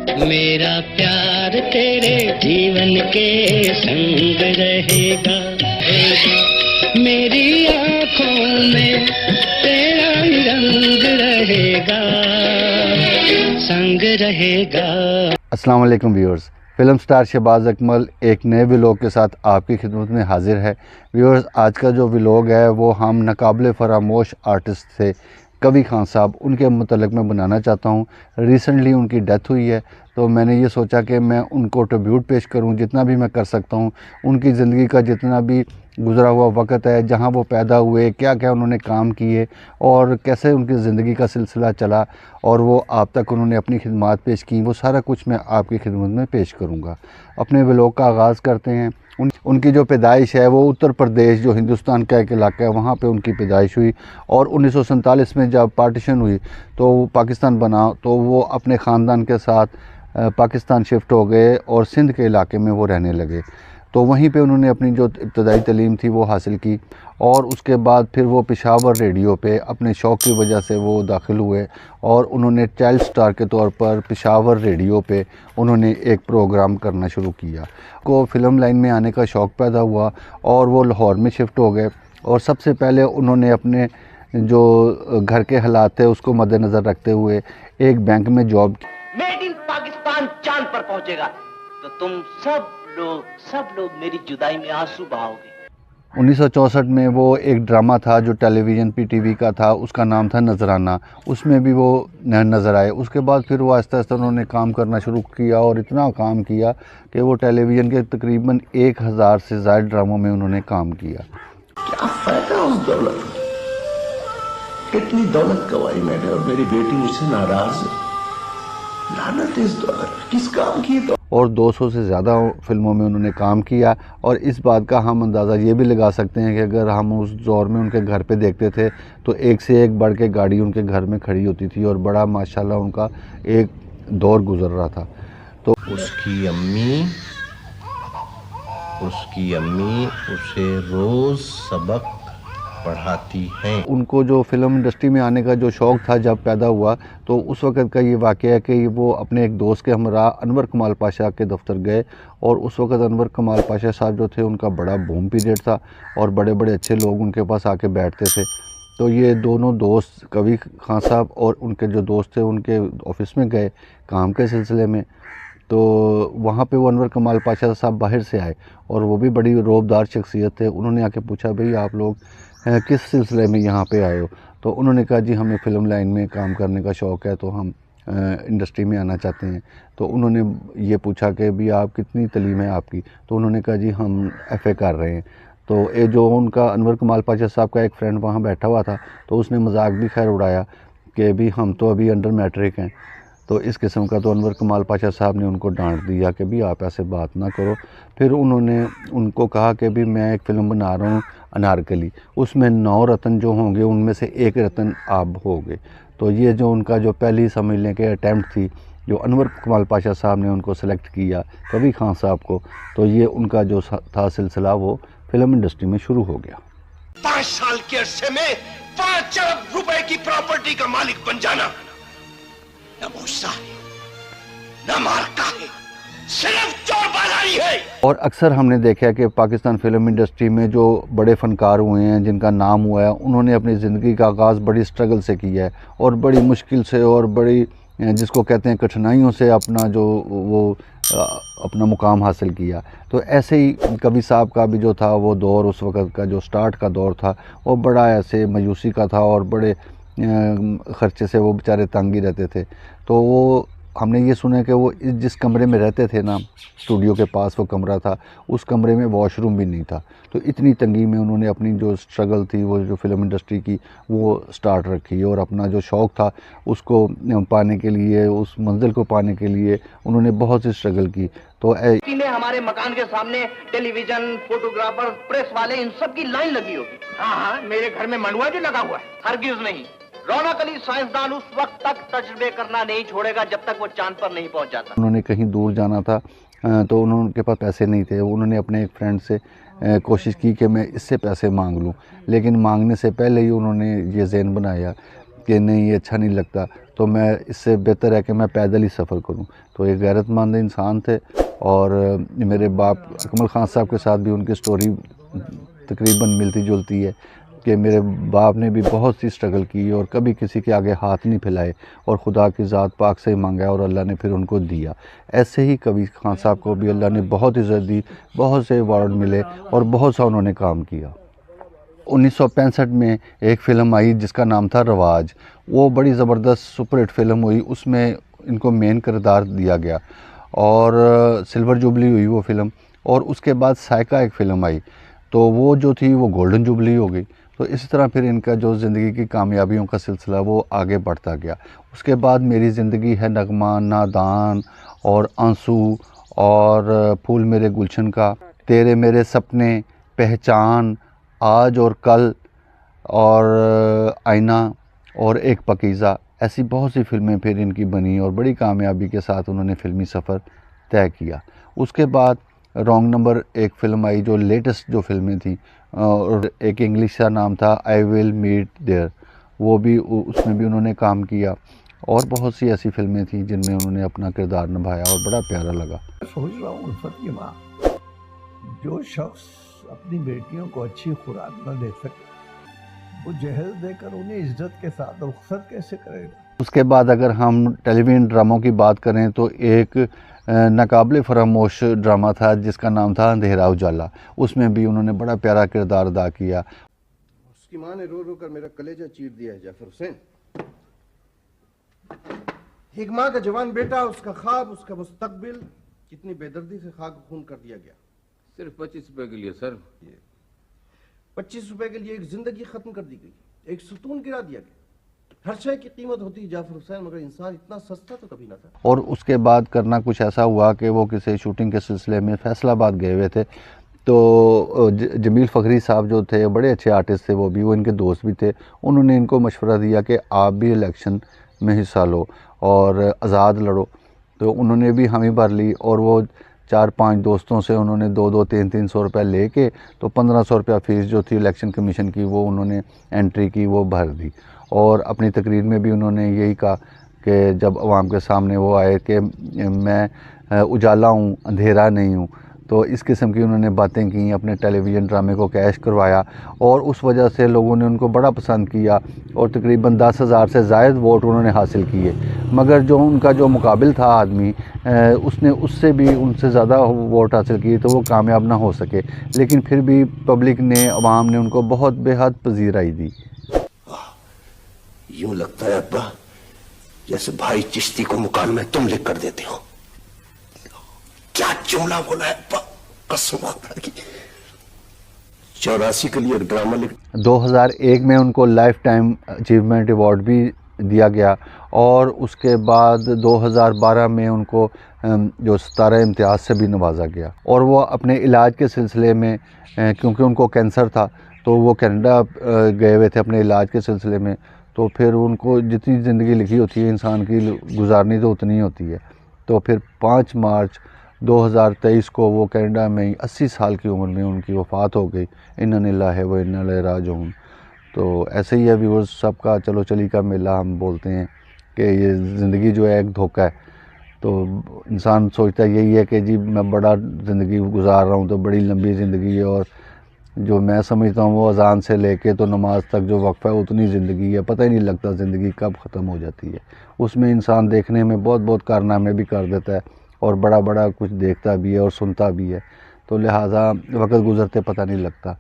मेरा प्यार तेरे जीवन के संग रहेगा, मेरी आँखों में तेरा ही रंग रहेगा, संग रहेगा। अस्सलाम वालेकुम viewers, film star Shahbaz Akmal एक नए व्लॉग के साथ आपकी खिदमत में हाजिर है। व्यूअर्स, आज का जो व्लॉग है वो हम नाकाबिले फरामोश आर्टिस्ट थे कवि खान साहब, उनके मुतल्लिक़ मैं बनाना चाहता हूं। रिसेंटली उनकी डेथ हुई है, तो मैंने ये सोचा कि मैं उनको ट्रिब्यूट पेश करूं जितना भी मैं कर सकता हूं। उनकी ज़िंदगी का जितना भी गुज़रा हुआ वक़्त है, जहां वो पैदा हुए, क्या क्या उन्होंने काम किए और कैसे उनकी ज़िंदगी का सिलसिला चला और वो आप तक उन्होंने अपनी खिदमत पेश की, वो सारा कुछ मैं आपकी खिदमत में पेश करूँगा। अपने व्लॉग का आगाज़ करते हैं। उनकी जो पैदाइश है वो उत्तर प्रदेश, जो हिंदुस्तान का एक इलाका है, वहाँ पे उनकी पैदाइश हुई और 1947 में जब पार्टीशन हुई तो पाकिस्तान बना, तो वो अपने ख़ानदान के साथ पाकिस्तान शिफ्ट हो गए और सिंध के इलाके में वो रहने लगे। तो वहीं पे उन्होंने अपनी जो इब्तदाई तालीम थी वो हासिल की और उसके बाद फिर वो पेशावर रेडियो पे अपने शौक़ की वजह से वो दाखिल हुए और उन्होंने चाइल्ड स्टार के तौर पर पेशावर रेडियो पे उन्होंने एक प्रोग्राम करना शुरू किया। को फ़िल्म लाइन में आने का शौक़ पैदा हुआ और वो लाहौर में शिफ्ट हो गए और सबसे पहले उन्होंने अपने जो घर के हालात थे उसको मद्देनज़र रखते हुए एक बैंक में जॉब की। मेड इन पाकिस्तान चांद पर पहुंचेगा तो तुम सब लोग मेरी जुदाई में आंसू बहाओगे। 1964 में वो एक ड्रामा था जो टेलीविज़न PTV का था, उसका नाम था नजराना, उसमें भी वो नज़र आए। उसके बाद फिर वो आहिस्ता आहिस्ता उन्होंने काम करना शुरू किया और इतना काम किया कि वो टेलीविज़न के तकरीबन 1000 से ज़्यादा ड्रामों में उन्होंने काम किया। क्या फायदा उस दौलत का? कितनी दौलत कमाई मैंने और मेरी बेटी मुझसे नाराज है। लानत इस दौलत, किस काम की दौलत? और 200 से ज़्यादा फ़िल्मों में उन्होंने काम किया और इस बात का हम अंदाज़ा ये भी लगा सकते हैं कि अगर हम उस दौर में उनके घर पे देखते थे तो एक से एक बढ़ के गाड़ी उनके घर में खड़ी होती थी और बड़ा माशाल्लाह उनका एक दौर गुजर रहा था। तो उसकी अम्मी उसे रोज़ सबक पढ़ाती हैं। उनको जो फ़िल्म इंडस्ट्री में आने का जो शौक़ था जब पैदा हुआ, तो उस वक़्त का ये वाक़या है कि वो अपने एक दोस्त के हमरा अनवर कमाल पाशा के दफ़्तर गए और उस वक़्त अनवर कमाल पाशा साहब जो थे उनका बड़ा बूम पीरियड था और बड़े बड़े अच्छे लोग उनके पास आके बैठते थे। तो ये दोनों दोस्त कवि खान साहब और उनके जो दोस्त थे उनके ऑफ़िस में गए काम के सिलसिले में। तो वहाँ पे वो अनवर कमाल पाशा साहब बाहर से आए और वो भी बड़ी रौबदार शख्सियत थे। उन्होंने आके पूछा, भाई आप लोग किस सिलसिले में यहाँ पे आए हो? तो उन्होंने कहा, जी हमें फ़िल्म लाइन में काम करने का शौक़ है, तो हम इंडस्ट्री में आना चाहते हैं। तो उन्होंने ये पूछा कि भी आप कितनी तालीम है आपकी? तो उन्होंने कहा, जी हम FA कर रहे हैं। तो ये जो उनका अनवर कमाल पाशा साहब का एक फ्रेंड वहाँ बैठा हुआ था, तो उसने मजाक भी खैर उड़ाया कि भी हम तो अभी अंडर मैट्रिक हैं। तो इस किस्म का, तो अनवर कमाल पाशा साहब ने उनको डांट दिया कि भी आप ऐसे बात ना करो। फिर उन्होंने उनको कहा कि भी मैं एक फ़िल्म बना रहा हूँ अनारकली, उसमें 9 रत्न जो होंगे उनमें से एक रत्न आप होगे। तो ये जो उनका जो पहली समझने के अटैम्प्ट थी, जो अनवर कमाल पाशा साहब ने उनको सेलेक्ट किया कवि खान साहब को, तो ये उनका जो था सिलसिला वो फ़िल्म इंडस्ट्री में शुरू हो गया। 5 साल के अरसे में 5 अरब रुपए की प्रॉपर्टी का मालिक बन जाना न मुझसा है, न मार्का है, सिर्फ चौबाजारी है। और अक्सर हमने देखा है कि पाकिस्तान फ़िल्म इंडस्ट्री में जो बड़े फ़नकार हुए हैं, जिनका नाम हुआ है, उन्होंने अपनी ज़िंदगी का आगाज़ बड़ी स्ट्रगल से किया है और बड़ी मुश्किल से और बड़ी जिसको कहते हैं कठिनाइयों से अपना जो वो अपना मुकाम हासिल किया। तो ऐसे ही कवि साहब का भी जो था वो दौर, उस वक़्त का जो स्टार्ट का दौर था, वो बड़ा ऐसे मायूसी का था और बड़े ख़र्चे से वो बेचारे तंग ही रहते थे। तो वो हमने ये सुना कि वो जिस कमरे में रहते थे ना, स्टूडियो के पास वो कमरा था, उस कमरे में वॉशरूम भी नहीं था। तो इतनी तंगी में उन्होंने अपनी जो स्ट्रगल थी, वो जो फ़िल्म इंडस्ट्री की, वो स्टार्ट रखी और अपना जो शौक़ था उसको पाने के लिए, उस मंजिल को पाने के लिए उन्होंने बहुत सी स्ट्रगल की। तो में हमारे मकान के सामने टेलीविजन, फोटोग्राफर, प्रेस वाले, इन सब की लाइन लगी होगी। हाँ, मेरे घर में मंडुआ भी लगा हुआ है। हरगिज नहीं, रौनक अली साइंसदान उस वक्त तक तजुर्बे करना नहीं छोड़ेगा जब तक वो चांद पर नहीं पहुंच जाता। उन्होंने कहीं दूर जाना था तो उनके पास पैसे नहीं थे। उन्होंने अपने एक फ्रेंड से कोशिश की कि मैं इससे पैसे मांग लूं, लेकिन मांगने से पहले ही उन्होंने ये ज़हन बनाया कि नहीं ये अच्छा नहीं लगता, तो मैं इससे बेहतर है कि मैं पैदल ही सफ़र करूं। तो ये गैरतमंद इंसान थे। और मेरे बाप अकमल ख़ान साहब के साथ भी उनकी स्टोरी तकरीबन मिलती जुलती है कि मेरे बाप ने भी बहुत सी स्ट्रगल की और कभी किसी के आगे हाथ नहीं फैलाए और खुदा की ज़ात पाक से ही मांगा और अल्लाह ने फिर उनको दिया। ऐसे ही कबीर खान साहब को भी अल्लाह ने बहुत इज़्ज़त दी, बहुत से अवार्ड मिले और बहुत सा उन्होंने काम किया। 1965 में एक फ़िल्म आई जिसका नाम था रवाज। वो बड़ी ज़बरदस्त सुपरहिट फ़िल्म हुई, उसमें इनको मेन किरदार दिया गया और सिल्वर जुबली हुई वो फ़िल्म। और उसके बाद साइका एक फ़िल्म आई, तो वो जो थी वो गोल्डन जुबली हो गई। तो इसी तरह फिर इनका जो ज़िंदगी की कामयाबियों का सिलसिला वो आगे बढ़ता गया। उसके बाद मेरी ज़िंदगी है नगमा, नादान और आंसू और फूल मेरे गुलशन का, तेरे मेरे सपने, पहचान, आज और कल और आईना और एक पकीज़ा, ऐसी बहुत सी फ़िल्में फिर इनकी बनी और बड़ी कामयाबी के साथ उन्होंने फ़िल्मी सफ़र तय किया। उसके बाद रॉन्ग नंबर एक फ़िल्म आई जो लेटेस्ट जो फ़िल्में थी, और एक इंग्लिश का नाम था आई विल मीट देयर, वो भी उसमें भी उन्होंने काम किया। और बहुत सी ऐसी फ़िल्में थी जिनमें उन्होंने अपना किरदार निभाया और बड़ा प्यारा लगा। सोच रहा हूँ उल्फत की माँ, जो शख्स अपनी बेटियों को अच्छी खुराक न दे सके वो जहर देकर उन्हें इज्जत के साथ रुखसत कैसे करेगा। उसके बाद अगर हम टेलीविज़न ड्रामों की बात करें तो एक नाकाबिले फरामोश ड्रामा था जिसका नाम था अंधेरा उजाला। उसमें भी उन्होंने बड़ा प्यारा किरदार अदा किया। उसकी माँ ने रो रो कर मेरा कलेजा चीर दिया है जाफर हुसैन। एक माँ का जवान बेटा, उसका ख्वाब, उसका मुस्तकबिल कितनी बेदर्दी से खाक खून कर दिया गया। सिर्फ 25 रुपए के लिए सर। 25 रुपए के लिए एक जिंदगी खत्म कर दी गई, एक सुतून गिरा दिया गया। हर शय की कीमत होती है जाफर हुसैन, मगर इंसान इतना सस्ता तो कभी ना था। और उसके बाद करना कुछ ऐसा हुआ कि वो किसी शूटिंग के सिलसिले में फैसलाबाद गए हुए थे, तो जमील फ़खरी साहब जो थे बड़े अच्छे आर्टिस्ट थे, वो इनके दोस्त भी थे। उन्होंने इनको मशवरा दिया कि आप भी इलेक्शन में हिस्सा लो और आज़ाद लड़ो। तो उन्होंने भी हामी भर ली और वो 4-5 दोस्तों से उन्होंने 2-2, 300 रुपये लेके तो 1500 रुपया फ़ीस जो थी इलेक्शन कमीशन की वो उन्होंने एंट्री की, वो भर दी। और अपनी तकरीर में भी उन्होंने यही कहा कि जब आवाम के सामने वो आए कि मैं उजाला हूँ, अंधेरा नहीं हूँ। तो इस किस्म की उन्होंने बातें की, अपने टेलीविज़न ड्रामे को कैश करवाया और उस वजह से लोगों ने उनको बड़ा पसंद किया और तकरीबन 10,000 से ज़ायद वोट उन्होंने हासिल किए। मगर जो उनका जो मुकाबिल था आदमी, उसने उससे भी उनसे ज़्यादा वोट हासिल किए, तो वो कामयाब ना हो सके। लेकिन फिर भी पब्लिक ने, अवाम ने उनको बहुत बेहद पजीराई दी। यूं लगता है अब्बा जैसे भाई चिश्ती को मुकाम में तुम लिख कर देते हो। क्या जुमला बोला है अब्बा, कसम खुदा की। 84 के लिए ड्रामा लिख। 2001 में उनको लाइफ टाइम अचीवमेंट अवार्ड भी दिया गया और उसके बाद 2012 में उनको जो सितारा इम्तियाज़ से भी नवाजा गया। और वो अपने इलाज के सिलसिले में, क्योंकि उनको कैंसर था, तो वो कनाडा गए हुए थे अपने इलाज के सिलसिले में। तो फिर उनको जितनी ज़िंदगी लिखी होती है इंसान की गुजारनी तो उतनी होती है। तो फिर 5 मार्च 2023 को वो कनाडा में 80 साल की उम्र में उनकी वफ़ात हो गई। इन्ना लिल्लाहि व इन्ना इलैहि राजिऊन। तो ऐसे ही है व्यूअर्स, सबका चलो चली का मेला हम बोलते हैं कि ये ज़िंदगी जो है एक धोखा है। तो इंसान सोचता यही है कि जी मैं बड़ा ज़िंदगी गुजार रहा हूँ, तो बड़ी लंबी ज़िंदगी है, और जो मैं समझता हूँ वो अज़ान से लेके तो नमाज तक जो वक्फ़ा है उतनी ज़िंदगी है। पता ही नहीं लगता ज़िंदगी कब ख़त्म हो जाती है। उसमें इंसान देखने में बहुत बहुत कारनामे भी कर देता है और बड़ा बड़ा कुछ देखता भी है और सुनता भी है, तो लिहाजा वक्त गुज़रते पता नहीं लगता।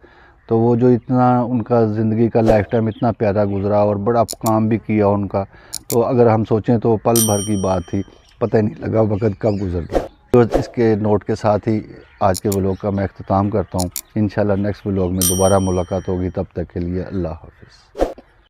तो वो जो इतना उनका ज़िंदगी का लाइफ टाइम इतना प्यारा गुज़रा और बड़ा काम भी किया उनका, तो अगर हम सोचें तो पल भर की बात थी, पता ही नहीं लगा वक्त कब गुज़र गया। तो इसके नोट के साथ ही आज के व्लॉग का मैं अख्ताम करता हूँ। इंशाल्लाह नेक्स्ट व्लॉग में दोबारा मुलाकात होगी, तब तक के लिए अल्लाह हाफ़िज़।